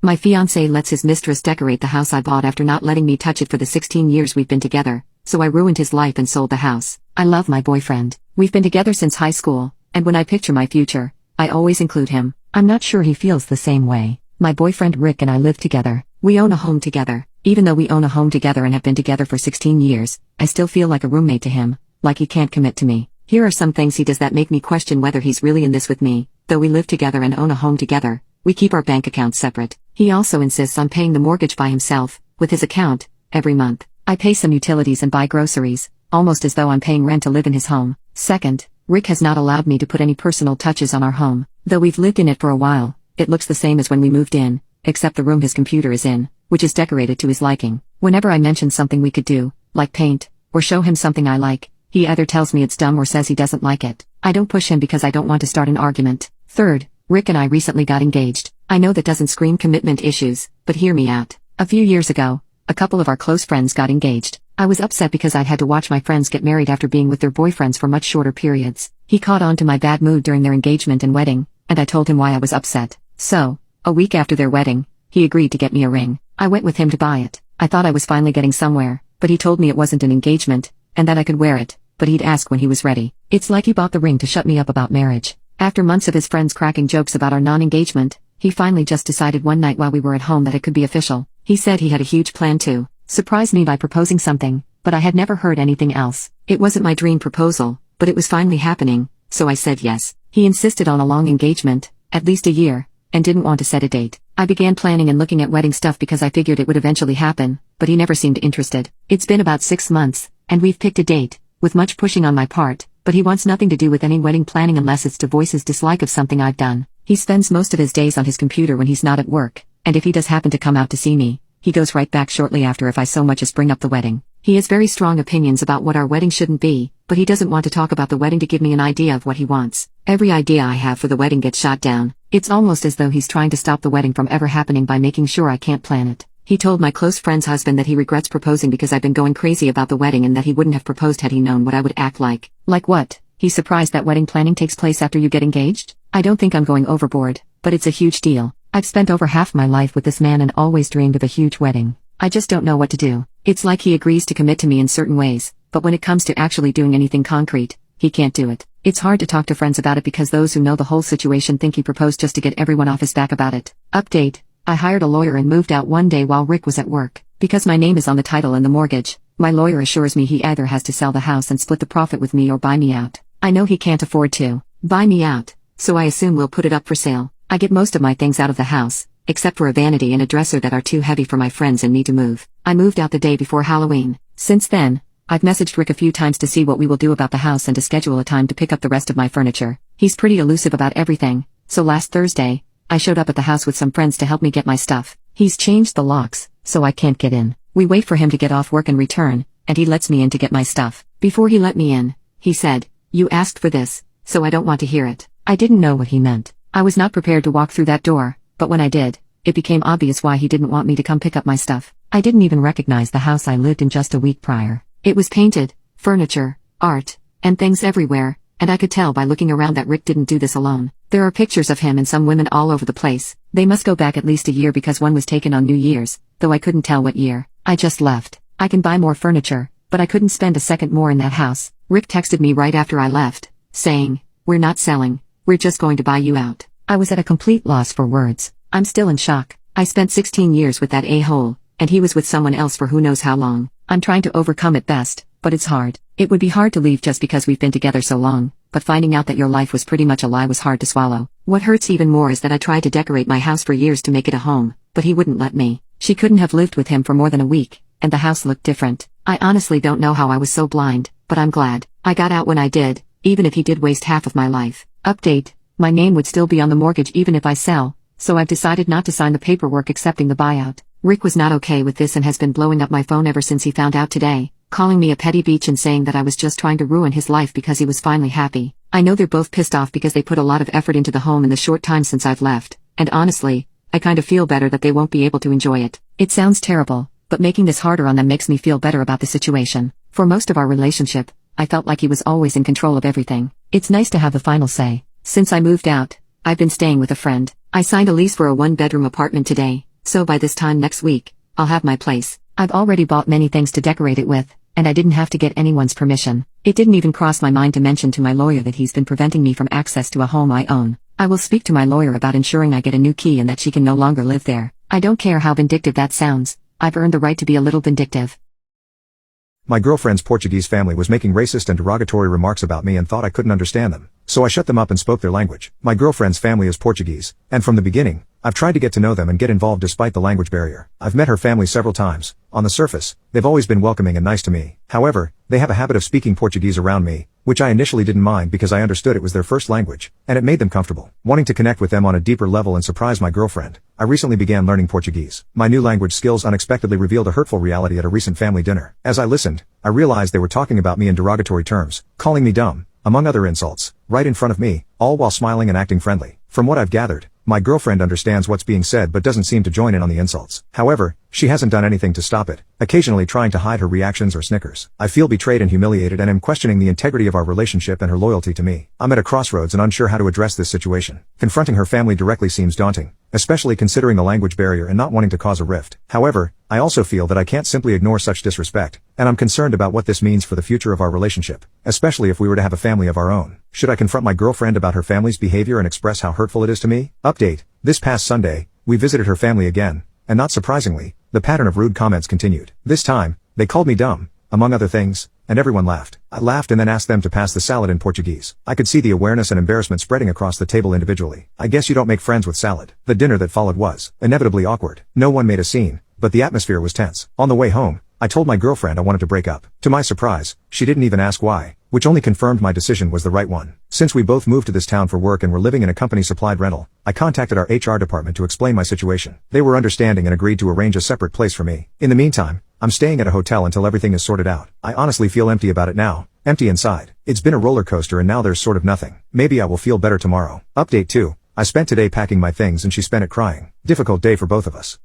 My fiance lets his mistress decorate the house I bought after not letting me touch it for the 16 years we've been together, so I ruined his life and sold the house. I love my boyfriend. We've been together since high school, and when I picture my future, I always include him. I'm not sure he feels the same way. My boyfriend Rick and I live together. We own a home together. Even though we own a home together and have been together for 16 years, I still feel like a roommate to him, like he can't commit to me. Here are some things he does that make me question whether he's really in this with me. Though we live together and own a home together, we keep our bank accounts separate. He also insists on paying the mortgage by himself, with his account, every month. I pay some utilities and buy groceries, almost as though I'm paying rent to live in his home. Second, Rick has not allowed me to put any personal touches on our home. Though we've lived in it for a while, it looks the same as when we moved in, except the room his computer is in, which is decorated to his liking. Whenever I mention something we could do, like paint, or show him something I like, he either tells me it's dumb or says he doesn't like it. I don't push him because I don't want to start an argument. Third, Rick and I recently got engaged. I know that doesn't scream commitment issues, but hear me out. A few years ago, a couple of our close friends got engaged. I was upset because I'd had to watch my friends get married after being with their boyfriends for much shorter periods. He caught on to my bad mood during their engagement and wedding, and I told him why I was upset. So, a week after their wedding, he agreed to get me a ring. I went with him to buy it. I thought I was finally getting somewhere, but he told me it wasn't an engagement, and that I could wear it, but he'd ask when he was ready. It's like he bought the ring to shut me up about marriage. After months of his friends cracking jokes about our non-engagement, he finally just decided one night while we were at home that it could be official. He said he had a huge plan to surprise me by proposing something, but I had never heard anything else. It wasn't my dream proposal, but it was finally happening, so I said yes. He insisted on a long engagement, at least a year, and didn't want to set a date. I began planning and looking at wedding stuff because I figured it would eventually happen, but he never seemed interested. It's been about 6 months, and we've picked a date, with much pushing on my part, but he wants nothing to do with any wedding planning unless it's to voice his dislike of something I've done. He spends most of his days on his computer when he's not at work, and if he does happen to come out to see me, he goes right back shortly after if I so much as bring up the wedding. He has very strong opinions about what our wedding shouldn't be, but he doesn't want to talk about the wedding to give me an idea of what he wants. Every idea I have for the wedding gets shot down. It's almost as though he's trying to stop the wedding from ever happening by making sure I can't plan it. He told my close friend's husband that he regrets proposing because I've been going crazy about the wedding and that he wouldn't have proposed had he known what I would act like. Like what? He's surprised that wedding planning takes place after you get engaged? I don't think I'm going overboard, but it's a huge deal. I've spent over half my life with this man and always dreamed of a huge wedding. I just don't know what to do. It's like he agrees to commit to me in certain ways, but when it comes to actually doing anything concrete, he can't do it. It's hard to talk to friends about it because those who know the whole situation think he proposed just to get everyone off his back about it. Update: I hired a lawyer and moved out one day while Rick was at work. Because my name is on the title and the mortgage, my lawyer assures me he either has to sell the house and split the profit with me or buy me out. I know he can't afford to buy me out, so I assume we'll put it up for sale. I get most of my things out of the house, except for a vanity and a dresser that are too heavy for my friends and me to move. I moved out the day before Halloween. Since then, I've messaged Rick a few times to see what we will do about the house and to schedule a time to pick up the rest of my furniture. He's pretty elusive about everything, so last Thursday, I showed up at the house with some friends to help me get my stuff. He's changed the locks, so I can't get in. We wait for him to get off work and return, and he lets me in to get my stuff. Before he let me in, he said, "You asked for this, so I don't want to hear it." I didn't know what he meant. I was not prepared to walk through that door, but when I did, it became obvious why he didn't want me to come pick up my stuff. I didn't even recognize the house I lived in just a week prior. It was painted, furniture, art, and things everywhere, and I could tell by looking around that Rick didn't do this alone. There are pictures of him and some women all over the place. They must go back at least a year because one was taken on New Year's, though I couldn't tell what year. I just left. I can buy more furniture, but I couldn't spend a second more in that house. Rick texted me right after I left, saying, "We're not selling, we're just going to buy you out." I was at a complete loss for words. I'm still in shock. I spent 16 years with that a-hole, and he was with someone else for who knows how long. I'm trying to overcome it best, but it's hard. It would be hard to leave just because we've been together so long, but finding out that your life was pretty much a lie was hard to swallow. What hurts even more is that I tried to decorate my house for years to make it a home, but he wouldn't let me. She couldn't have lived with him for more than a week, and the house looked different. I honestly don't know how I was so blind, but I'm glad I got out when I did, even if he did waste half of my life. Update: my name would still be on the mortgage even if I sell, so I've decided not to sign the paperwork accepting the buyout. Rick was not okay with this and has been blowing up my phone ever since he found out today, calling me a petty bitch and saying that I was just trying to ruin his life because he was finally happy. I know they're both pissed off because they put a lot of effort into the home in the short time since I've left, and honestly, I kind of feel better that they won't be able to enjoy it. It sounds terrible, but making this harder on them makes me feel better about the situation. For most of our relationship, I felt like he was always in control of everything. It's nice to have the final say. Since I moved out, I've been staying with a friend. I signed a lease for a one-bedroom apartment today, So by this time next week, I'll have my place. I've already bought many things to decorate it with, and I didn't have to get anyone's permission. It didn't even cross my mind to mention to my lawyer that he's been preventing me from access to a home I own. I will speak to my lawyer about ensuring I get a new key and that she can no longer live there. I don't care how vindictive that sounds, I've earned the right to be a little vindictive. My girlfriend's Portuguese family was making racist and derogatory remarks about me and thought I couldn't understand them. So I shut them up and spoke their language. My girlfriend's family is Portuguese, and from the beginning, I've tried to get to know them and get involved despite the language barrier. I've met her family several times. On the surface, they've always been welcoming and nice to me. However, they have a habit of speaking Portuguese around me, which I initially didn't mind because I understood it was their first language, and it made them comfortable. Wanting to connect with them on a deeper level and surprise my girlfriend, I recently began learning Portuguese. My new language skills unexpectedly revealed a hurtful reality at a recent family dinner. As I listened, I realized they were talking about me in derogatory terms, calling me dumb, among other insults, right in front of me, all while smiling and acting friendly. From what I've gathered, my girlfriend understands what's being said but doesn't seem to join in on the insults. However, she hasn't done anything to stop it, occasionally trying to hide her reactions or snickers. I feel betrayed and humiliated and am questioning the integrity of our relationship and her loyalty to me. I'm at a crossroads and unsure how to address this situation. Confronting her family directly seems daunting, especially considering the language barrier and not wanting to cause a rift. However, I also feel that I can't simply ignore such disrespect, and I'm concerned about what this means for the future of our relationship, especially if we were to have a family of our own. Should I confront my girlfriend about her family's behavior and express how hurtful it is to me? Update: this past Sunday, we visited her family again, and not surprisingly, the pattern of rude comments continued. This time, they called me dumb, among other things, and everyone laughed. I laughed and then asked them to pass the salad in Portuguese. I could see the awareness and embarrassment spreading across the table individually. I guess you don't make friends with salad. The dinner that followed was inevitably awkward. No one made a scene, but the atmosphere was tense. On the way home, I told my girlfriend I wanted to break up. To my surprise, she didn't even ask why, which only confirmed my decision was the right one. Since we both moved to this town for work and were living in a company-supplied rental, I contacted our HR department to explain my situation. They were understanding and agreed to arrange a separate place for me. In the meantime, I'm staying at a hotel until everything is sorted out. I honestly feel empty about it now. Empty inside. It's been a roller coaster and now there's sort of nothing. Maybe I will feel better tomorrow. Update 2. I spent today packing my things and she spent it crying. Difficult day for both of us.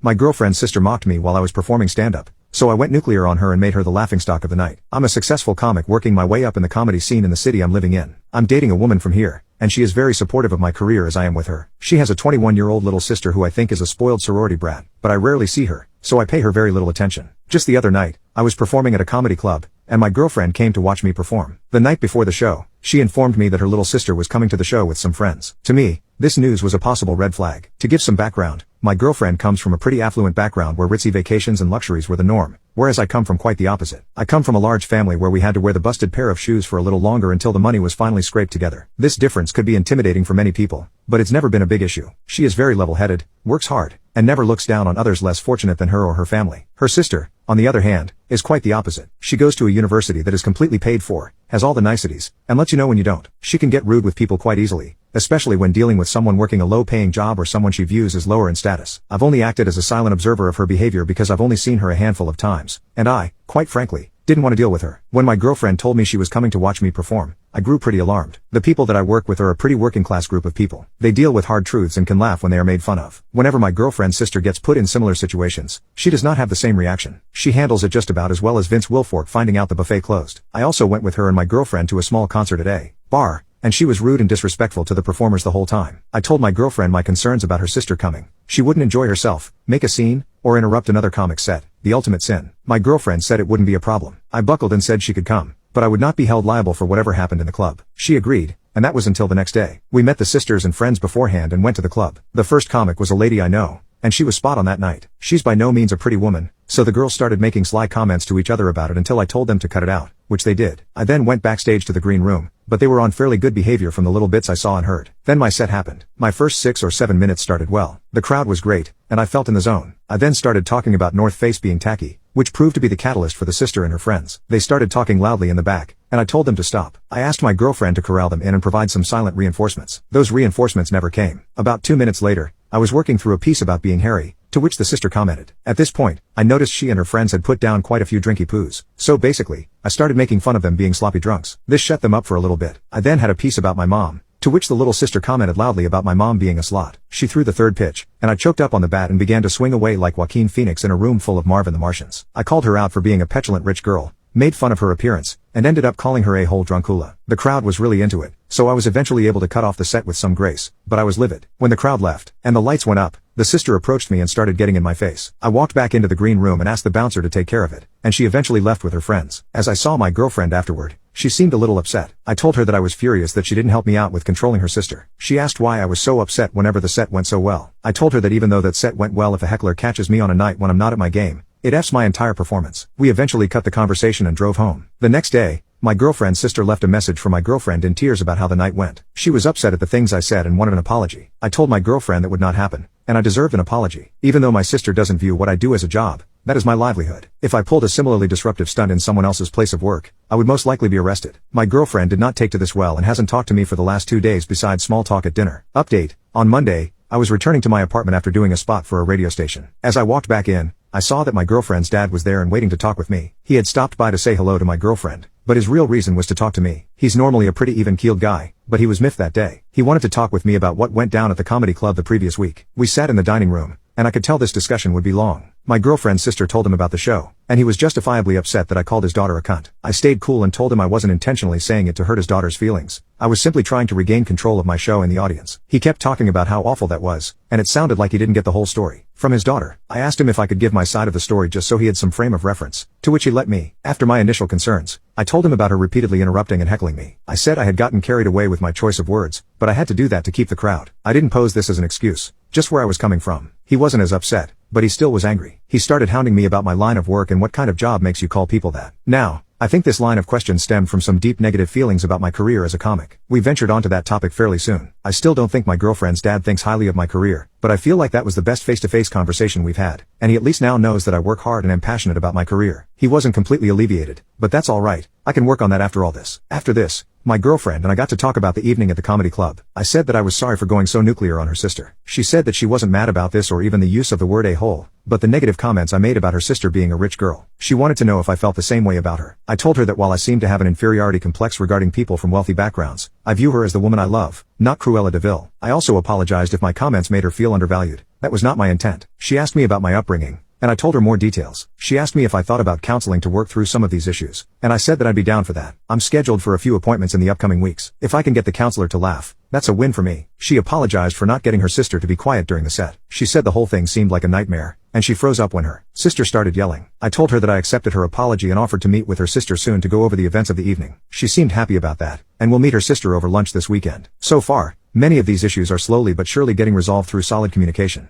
My girlfriend's sister mocked me while I was performing stand-up, so I went nuclear on her and made her the laughingstock of the night. I'm a successful comic working my way up in the comedy scene in the city I'm living in. I'm dating a woman from here, and she is very supportive of my career as I am with her. She has a 21-year-old little sister who I think is a spoiled sorority brat, but I rarely see her, so I pay her very little attention. Just the other night, I was performing at a comedy club, and my girlfriend came to watch me perform. The night before the show, she informed me that her little sister was coming to the show with some friends. To me, this news was a possible red flag. To give some background, my girlfriend comes from a pretty affluent background where ritzy vacations and luxuries were the norm, whereas I come from quite the opposite. I come from a large family where we had to wear the busted pair of shoes for a little longer until the money was finally scraped together. This difference could be intimidating for many people, but it's never been a big issue. She is very level-headed, works hard, and never looks down on others less fortunate than her or her family. Her sister, on the other hand, is quite the opposite. She goes to a university that is completely paid for, has all the niceties, and lets you know when you don't. She can get rude with people quite easily, especially when dealing with someone working a low-paying job or someone she views as lower in status. I've only acted as a silent observer of her behavior because I've only seen her a handful of times, and I, quite frankly, didn't want to deal with her. When my girlfriend told me she was coming to watch me perform, I grew pretty alarmed. The people that I work with are a pretty working-class group of people. They deal with hard truths and can laugh when they are made fun of. Whenever my girlfriend's sister gets put in similar situations, she does not have the same reaction. She handles it just about as well as Vince Wilfork finding out the buffet closed. I also went with her and my girlfriend to a small concert at a bar, and she was rude and disrespectful to the performers the whole time. I told my girlfriend my concerns about her sister coming. She wouldn't enjoy herself, make a scene, or interrupt another comic's set. The ultimate sin. My girlfriend said it wouldn't be a problem. I buckled and said she could come, but I would not be held liable for whatever happened in the club. She agreed, and that was until the next day. We met the sisters and friends beforehand and went to the club. The first comic was a lady I know, and she was spot on that night. She's by no means a pretty woman, so the girls started making sly comments to each other about it until I told them to cut it out, which they did. I then went backstage to the green room, but they were on fairly good behavior from the little bits I saw and heard. Then my set happened. My first 6 or 7 minutes started well. The crowd was great, and I felt in the zone. I then started talking about North Face being tacky, which proved to be the catalyst for the sister and her friends. They started talking loudly in the back, and I told them to stop. I asked my girlfriend to corral them in and provide some silent reinforcements. Those reinforcements never came. About 2 minutes later, I was working through a piece about being hairy, to which the sister commented. At this point, I noticed she and her friends had put down quite a few drinky poos. So basically, I started making fun of them being sloppy drunks. This shut them up for a little bit. I then had a piece about my mom, to which the little sister commented loudly about my mom being a slut. She threw the third pitch, and I choked up on the bat and began to swing away like Joaquin Phoenix in a room full of Marvin the Martians. I called her out for being a petulant rich girl, made fun of her appearance, and ended up calling her a whole drunkula. The crowd was really into it, so I was eventually able to cut off the set with some grace, but I was livid. When the crowd left, and the lights went up, The sister approached me and started getting in my face. I walked back into the green room and asked the bouncer to take care of it, and she eventually left with her friends. As I saw my girlfriend afterward, she seemed a little upset. I told her that I was furious that she didn't help me out with controlling her sister. She asked why I was so upset whenever the set went so well. I told her that even though that set went well, if a heckler catches me on a night when I'm not at my game, it F's my entire performance. We eventually cut the conversation and drove home. The next day, my girlfriend's sister left a message for my girlfriend in tears about how the night went. She was upset at the things I said and wanted an apology. I told my girlfriend that would not happen, and I deserved an apology. Even though my sister doesn't view what I do as a job, that is my livelihood. If I pulled a similarly disruptive stunt in someone else's place of work, I would most likely be arrested. My girlfriend did not take to this well and hasn't talked to me for the last 2 days besides small talk at dinner. Update: on Monday, I was returning to my apartment after doing a spot for a radio station. As I walked back in, I saw that my girlfriend's dad was there and waiting to talk with me. He had stopped by to say hello to my girlfriend, but his real reason was to talk to me. He's normally a pretty even-keeled guy, but he was miffed that day. He wanted to talk with me about what went down at the comedy club the previous week. We sat in the dining room, and I could tell this discussion would be long. My girlfriend's sister told him about the show, and he was justifiably upset that I called his daughter a cunt. I stayed cool and told him I wasn't intentionally saying it to hurt his daughter's feelings. I was simply trying to regain control of my show and the audience. He kept talking about how awful that was, and it sounded like he didn't get the whole story from his daughter. I asked him if I could give my side of the story just so he had some frame of reference, to which he let me. After my initial concerns, I told him about her repeatedly interrupting and heckling me. I said I had gotten carried away with my choice of words, but I had to do that to keep the crowd. I didn't pose this as an excuse, just where I was coming from. He wasn't as upset, but he still was angry. He started hounding me about my line of work and what kind of job makes you call people that. Now, I think this line of questions stemmed from some deep negative feelings about my career as a comic. We ventured onto that topic fairly soon. I still don't think my girlfriend's dad thinks highly of my career, but I feel like that was the best face-to-face conversation we've had, and he at least now knows that I work hard and am passionate about my career. He wasn't completely alleviated, but that's alright. I can work on that after all this. After this, my girlfriend and I got to talk about the evening at the comedy club. I said that I was sorry for going so nuclear on her sister. She said that she wasn't mad about this or even the use of the word a-hole, but the negative comments I made about her sister being a rich girl. She wanted to know if I felt the same way about her. I told her that while I seem to have an inferiority complex regarding people from wealthy backgrounds, I view her as the woman I love, not Cruella de Vil. I also apologized if my comments made her feel undervalued. That was not my intent. She asked me about my upbringing, and I told her more details. She asked me if I thought about counseling to work through some of these issues, and I said that I'd be down for that. I'm scheduled for a few appointments in the upcoming weeks. If I can get the counselor to laugh, that's a win for me. She apologized for not getting her sister to be quiet during the set. She said the whole thing seemed like a nightmare, and she froze up when her sister started yelling. I told her that I accepted her apology and offered to meet with her sister soon to go over the events of the evening. She seemed happy about that, and will meet her sister over lunch this weekend. So far, many of these issues are slowly but surely getting resolved through solid communication.